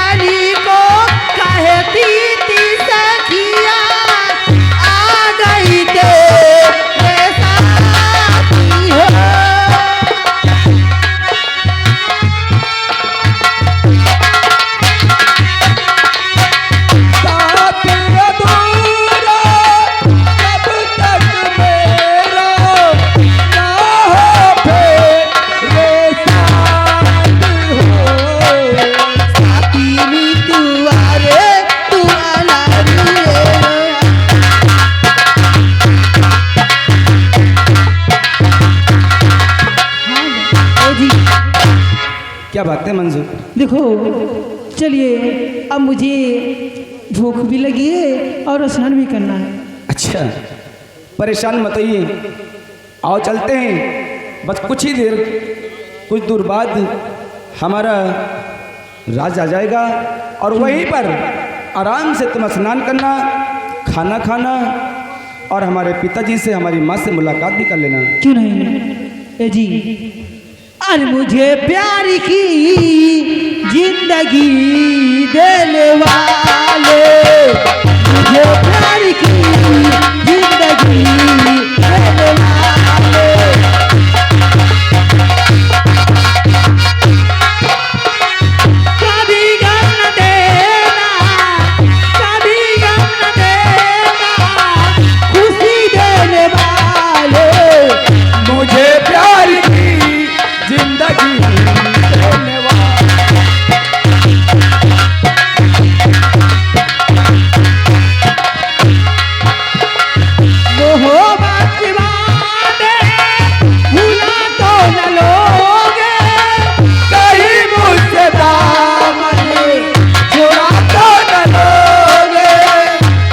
प्यारी को कहती थी सखिया आ गई तेरे साथी हो। क्या बात है मंजू? देखो चलिए, अब मुझे भूख भी लगी है और स्नान भी करना है। अच्छा, परेशान मत होइए, आओ चलते हैं। बस कुछ ही देर, कुछ दूर बाद हमारा राज आ जाएगा और वहीं पर आराम से तुम स्नान करना, खाना खाना और हमारे पिताजी से, हमारी माँ से मुलाकात भी कर लेना। क्यों नहीं ए जी। और मुझे प्यार की जिंदगी देने वाले, मुझे प्यार की जिंदगी देने वाले, कभी गम न देना, कभी गम न देना, खुशी देने वाले, मुझे प्यार की जिंदगी देने वाला। मोहब्बत वादे भूला तो न लोगे, कहीं मुझसे दामन छुड़ा तो न लोगे।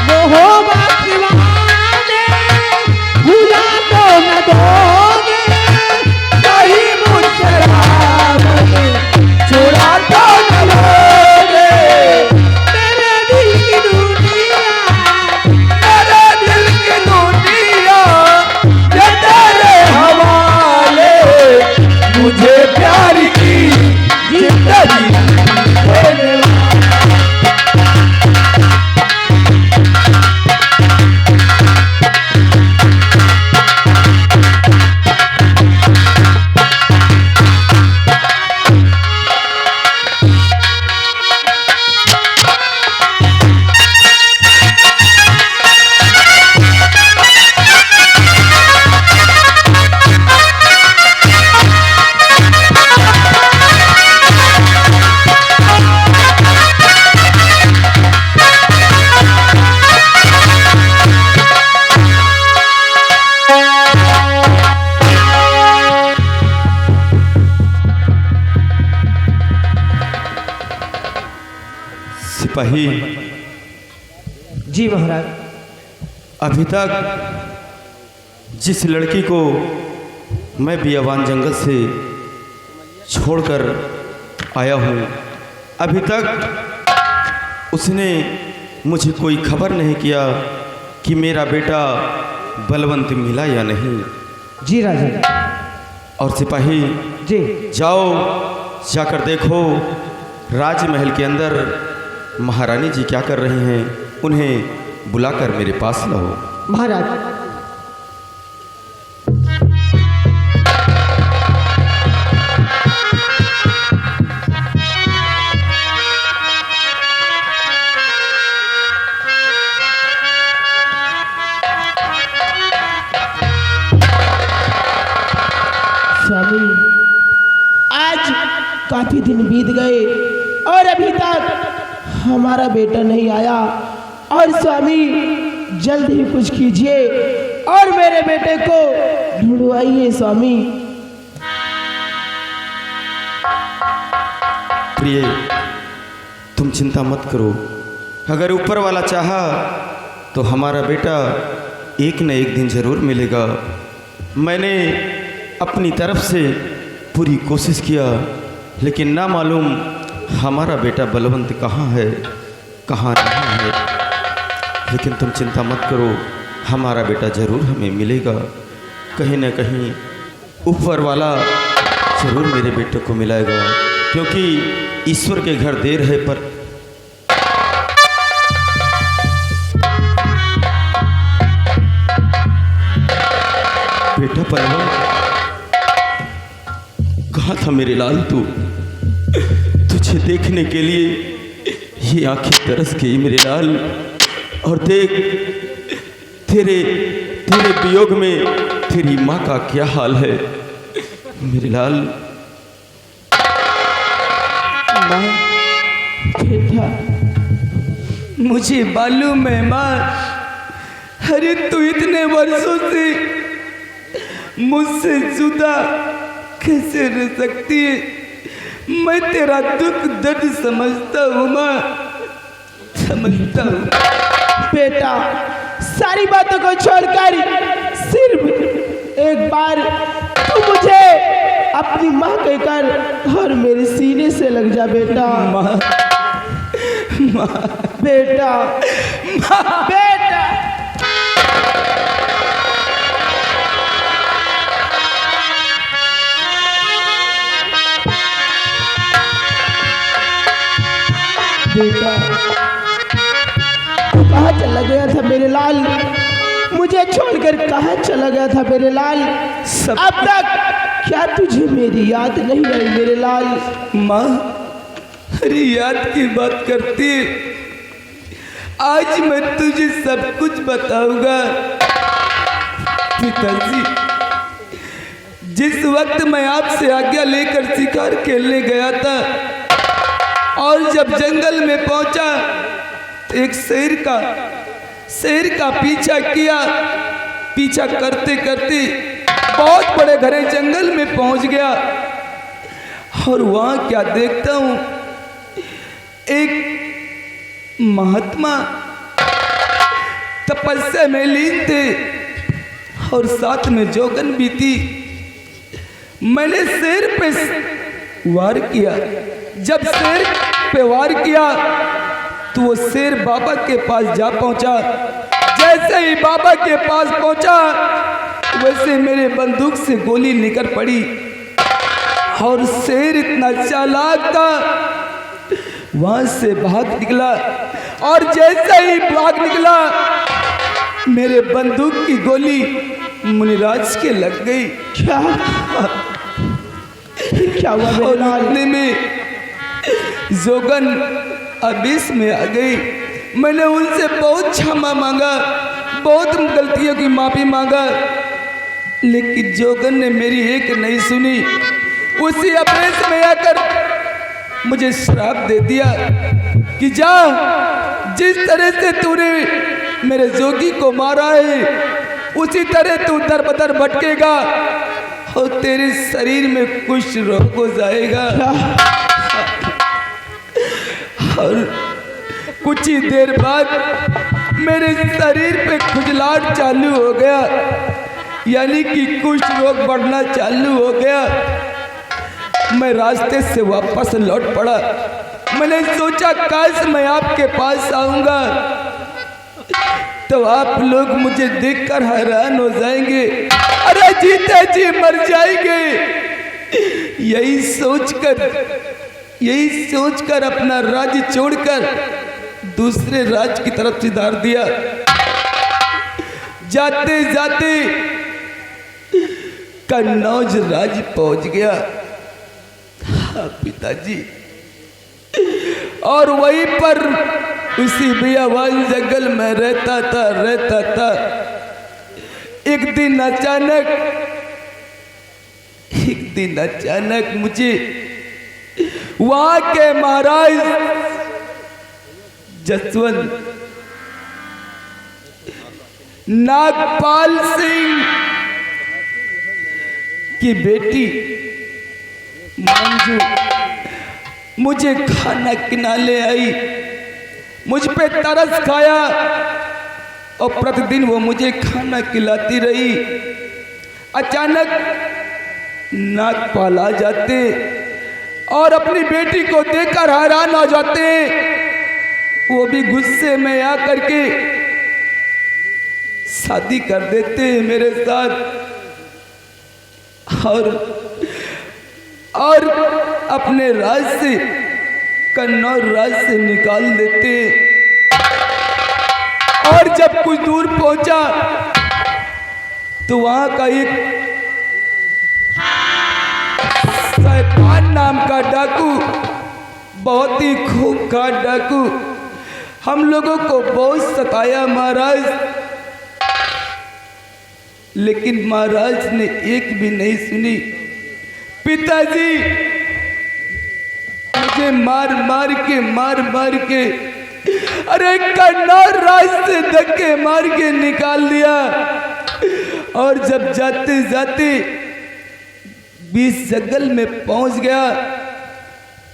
मोहब्बत वादे भूला तो न दोगे, कहीं मुझसे दामन छुड़ा तो न लोगे। मेरे दिल की दुनिया, मेरे दिल की दुनिया ये तेरे हवाले, मुझे प्यार की जिंदगी देने वाला। सिपाही जी महाराज। अभी तक जिस लड़की को मैं बियावान जंगल से छोड़कर आया हूँ, अभी तक उसने मुझे कोई खबर नहीं किया कि मेरा बेटा बलवंत मिला या नहीं। जी राजा। और सिपाही जी जाओ, जाकर देखो राजमहल के अंदर महारानी जी क्या कर रही हैं, उन्हें बुलाकर मेरे पास लाओ। महाराज। स्वामी, आज काफी दिन बीत गए और अभी तक हमारा बेटा नहीं आया, और स्वामी जल्द ही कुछ कीजिए और मेरे बेटे को ढूंढवाइए स्वामी। प्रिय, तुम चिंता मत करो, अगर ऊपर वाला चाहा तो हमारा बेटा एक न एक दिन जरूर मिलेगा। मैंने अपनी तरफ से पूरी कोशिश किया, लेकिन ना मालूम हमारा बेटा बलवंत कहाँ है, कहाँ नहीं है। लेकिन तुम चिंता मत करो, हमारा बेटा ज़रूर हमें मिलेगा। कहीं न कहीं ऊपर वाला ज़रूर मेरे बेटे को मिलाएगा, क्योंकि ईश्वर के घर देर है पर बेटा पलवा, कहाँ था मेरे लाल तू? तुझे देखने के लिए ये आंखें तरस गई मेरे लाल। और देख तेरे तेरे वियोग में तेरी माँ का क्या हाल है मेरे लाल। माँ, बेटा मुझे मालूम है माँ, अरे तू इतने वर्षों से मुझसे जुदा कैसे रह सकती है? मैं तेरा दुख दर्द समझता हूँ माँ, समझता हूँ। बेटा सारी बातों को छोड़कर सिर्फ एक बार तू मुझे अपनी माँ कहकर और मेरे सीने से लग जा बेटा। माँ, बेटा बेटा बेटा तू कहाँ चला गया था मेरे लाल? मुझे छोड़कर कहाँ चला गया था मेरे लाल? अब तक क्या तुझे मेरी याद नहीं आई मेरे लाल? माँ, अरे याद की बात करती है, आज मैं तुझे सब कुछ बताऊंगा। पिताजी, जिस वक्त मैं आपसे आज्ञा लेकर शिकार खेलने गया था और जब जंगल में पहुंचा तो एक शेर का पीछा किया। पीछा करते करते बहुत बड़े घने जंगल में पहुंच गया और वहां क्या देखता हूं, एक महात्मा तपस्या में लीन थे और साथ में जोगन भी थी। मैंने शेर पे वार किया। जब शेर पे वार किया तो वो शेर बाबा के पास जा पहुंचा। जैसे ही बाबा के पास पहुंचा वैसे मेरे बंदूक से गोली निकल पड़ी और शेर इतना चालाक था, वहां से भाग निकला और जैसे ही भाग निकला मेरे बंदूक की गोली मुनिराज के लग गई। क्या क्या हुआ मेरे और लाल? इतने में जोगन अबिस में आ गई। मैंने उनसे बहुत क्षमा मांगा, बहुत गलतियों की माफी मांगा, लेकिन जोगन ने मेरी एक नहीं सुनी। उसी अभेस में आकर मुझे श्राप दे दिया कि जा, जिस तरह से तूने मेरे जोगी को मारा है उसी तरह तू दर बदर भटकेगा और तेरे शरीर में कुछ रोग हो जाएगा। और कुछ ही देर बाद मेरे शरीर पे खुजलाहट चालू हो गया, यानी कि कुछ रोग बढ़ना चालू हो गया। मैं रास्ते से वापस लौट पड़ा। मैंने सोचा काश मैं आपके पास आऊंगा तो आप लोग मुझे देखकर हैरान हो जाएंगे, अरे जीते जी मर जाएंगे। यही सोचकर अपना राज्य छोड़कर दूसरे राज्य की तरफ सिधार दिया। जाते जाते कन्नौज राज्य पहुंच गया। हाँ पिताजी, और वहीं पर उसी बियावान जंगल में रहता था। एक दिन अचानक मुझे वहां के महाराज जसवंत नागपाल सिंह की बेटी मंजू मुझे खाना खिलाने आई। मुझ पे तरस खाया और प्रतिदिन वो मुझे खाना खिलाती रही। अचानक नागपाल आ जाते और अपनी बेटी को देखकर हैरान हो जाते। वो भी गुस्से में आकर के शादी कर देते मेरे साथ और अपने राज से, कन्नौज राज से निकाल देते। और जब कुछ दूर पहुंचा तो वहां का एक शैतान नाम का डाकू, बहुत ही खूंखार डाकू, हम लोगों को बहुत सताया महाराज। लेकिन महाराज ने एक भी नहीं सुनी। पिताजी मुझे मार मार के अरे कन्नौर राज से धक्के मार के निकाल दिया। और जब जाते जाते बीच जंगल में पहुंच गया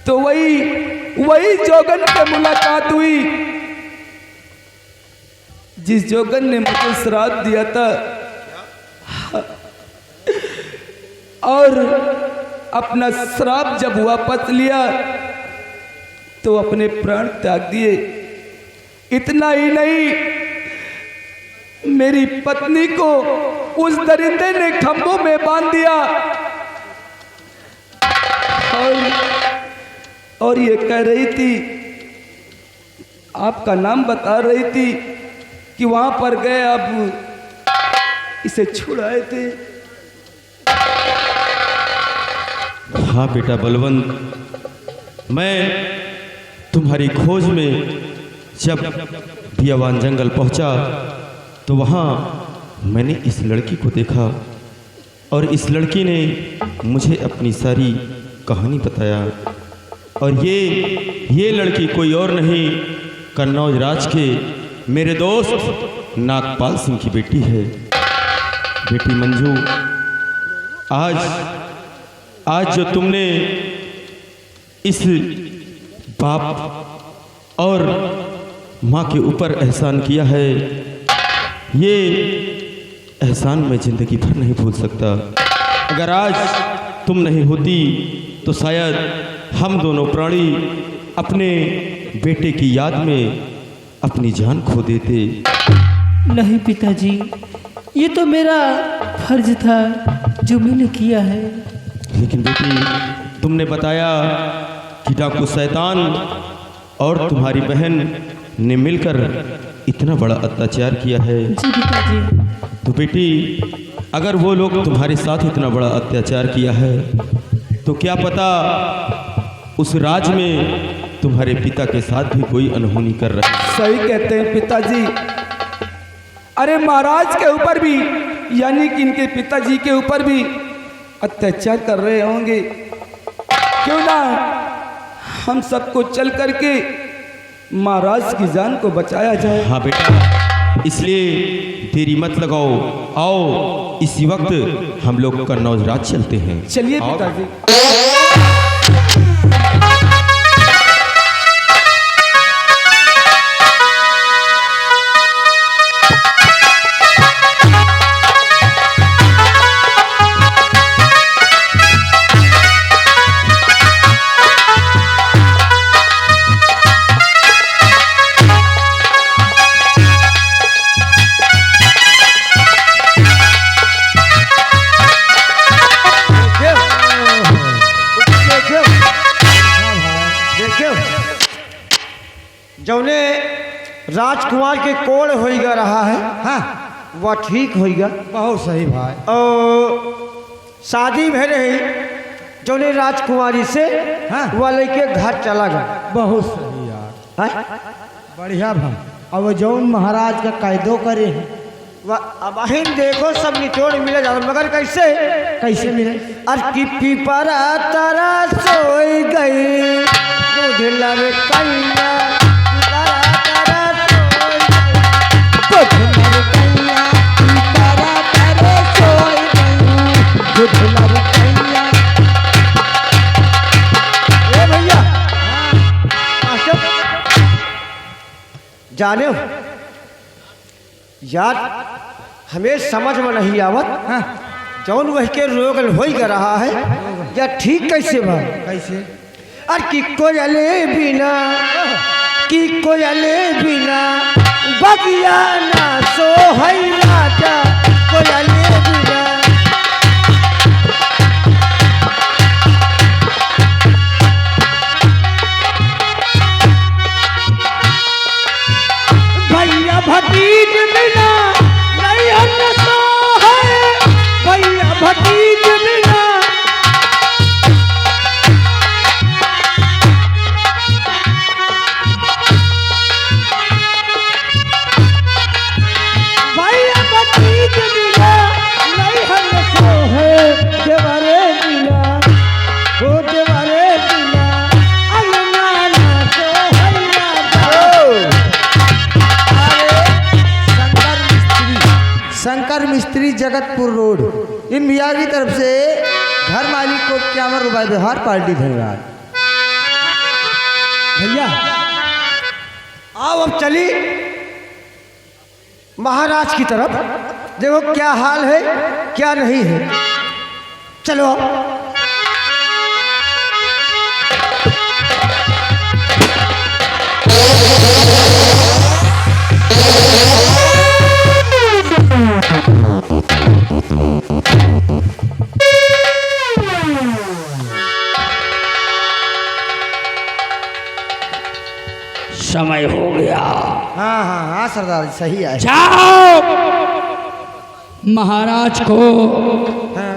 तो वही जोगन से मुलाकात हुई जिस जोगन ने मुझे श्राप दिया था। और अपना श्राप जब वापस लिया तो अपने प्राण त्याग दिए। इतना ही नहीं, मेरी पत्नी को उस दरिंदे ने खंभों में बांध दिया और ये कह रही थी, आपका नाम बता रही थी कि वहां पर गए, अब इसे छुड़ाए थे। हाँ बेटा बलवंत, मैं तुम्हारी खोज में जब बियावान जंगल पहुंचा तो वहाँ मैंने इस लड़की को देखा और इस लड़की ने मुझे अपनी सारी कहानी बताया। और ये लड़की कोई और नहीं, कन्नौज राज के मेरे दोस्त नागपाल सिंह की बेटी है। बेटी मंजू, आज जो तुमने इस बाप और माँ के ऊपर एहसान किया है, ये एहसान मैं ज़िंदगी भर नहीं भूल सकता। अगर आज तुम नहीं होती तो शायद हम दोनों प्राणी अपने बेटे की याद में अपनी जान खो देते। नहीं पिताजी, ये तो मेरा फर्ज था जो मैंने किया है। लेकिन बेटी, तुमने बताया कि डाकू शैतान और तुम्हारी बहन ने मिलकर इतना बड़ा अत्याचार किया है। जी पिताजी। तो बेटी, अगर वो लोग तुम्हारे साथ इतना बड़ा अत्याचार किया है तो क्या पता उस राज में तुम्हारे पिता के साथ भी कोई अनहोनी कर रहा है। सही कहते हैं पिताजी। अरे महाराज के ऊपर भी, यानी कि इनके पिताजी के ऊपर भी अत्याचार कर रहे होंगे। क्यों ना हम सबको चल करके महाराज की जान को बचाया जाए। हाँ बेटा, इसलिए देरी मत लगाओ, आओ इसी वक्त हम लोग कन्नौज राज चलते हैं। चलिए आओ। पिताजी। जौने राजकुमार के कोड़ होइगा रहा है, हाँ वह ठीक होइगा। बहुत सही भाई। और शादी भे रही जौने राजकुमारी से, हाँ। वह लेके घर चला गया। बहुत सही यार, हाँ? बढ़िया भाई। अब जौन महाराज का कैदो करे हैं, वह अब अहिन देखो सब निचोड़ मिले जा, मगर कैसे कैसे मिले? अर की पीपरा तारा सोई गई दूध लवे कन्या, जाने हो यार, हमें समझ में नहीं आवत, हाँ। जौन वह के रोग हो रहा है या ठीक कैसे भाई? कैसे? अरे कि कोयले बिना, कि कोयले बिना बगिया ना सो है राजा, कोयले बिना। भैया भतीज बिना नहीं सो है शंकर मिस्त्री जगतपुर रोड इन भैया की तरफ से घर मालिक को 51 रुपये व्यवहार पार्टी धन्यवाद। भैया आओ अब चली महाराज की तरफ, देखो क्या हाल है क्या नहीं है। चलो अब। समय हो गया। हाँ हाँ हाँ सरदार जी सही है। जाओ महाराज को हाँ।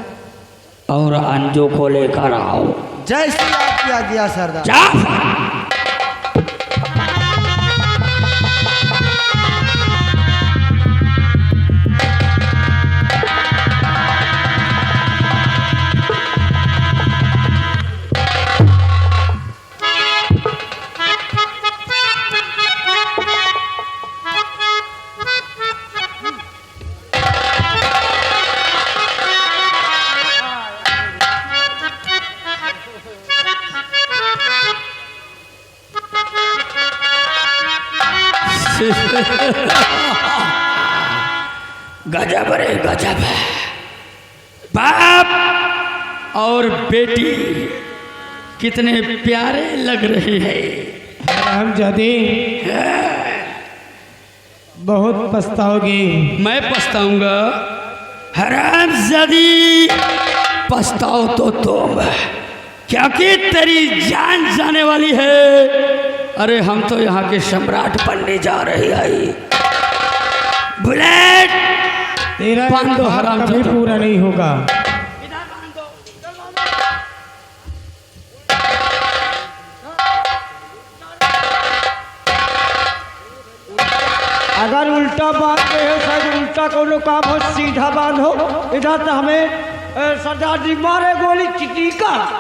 और अंजू को लेकर आओ। जैसे आज्ञा दिया सरदार। जाओ। गजब रे गजब है। बाप और बेटी कितने प्यारे लग रहे हैं। हरामजादी बहुत पछताओगे। मैं पछताऊंगा? हरामजादी पछताओ तो तुम, क्योंकि तेरी जान जाने वाली है। अरे हम तो यहाँ के सम्राट बनने जा रहे हैं। बुलेट तेरा बांध दो, ख्वाब हराम कभी जादा। पूरा नहीं होगा। अगर उल्टा बांधते हो शायद उल्टा कोनो काम हो, सीधा बांधो। इधर तो हमें सरदार जी मारे गोली चिटी का।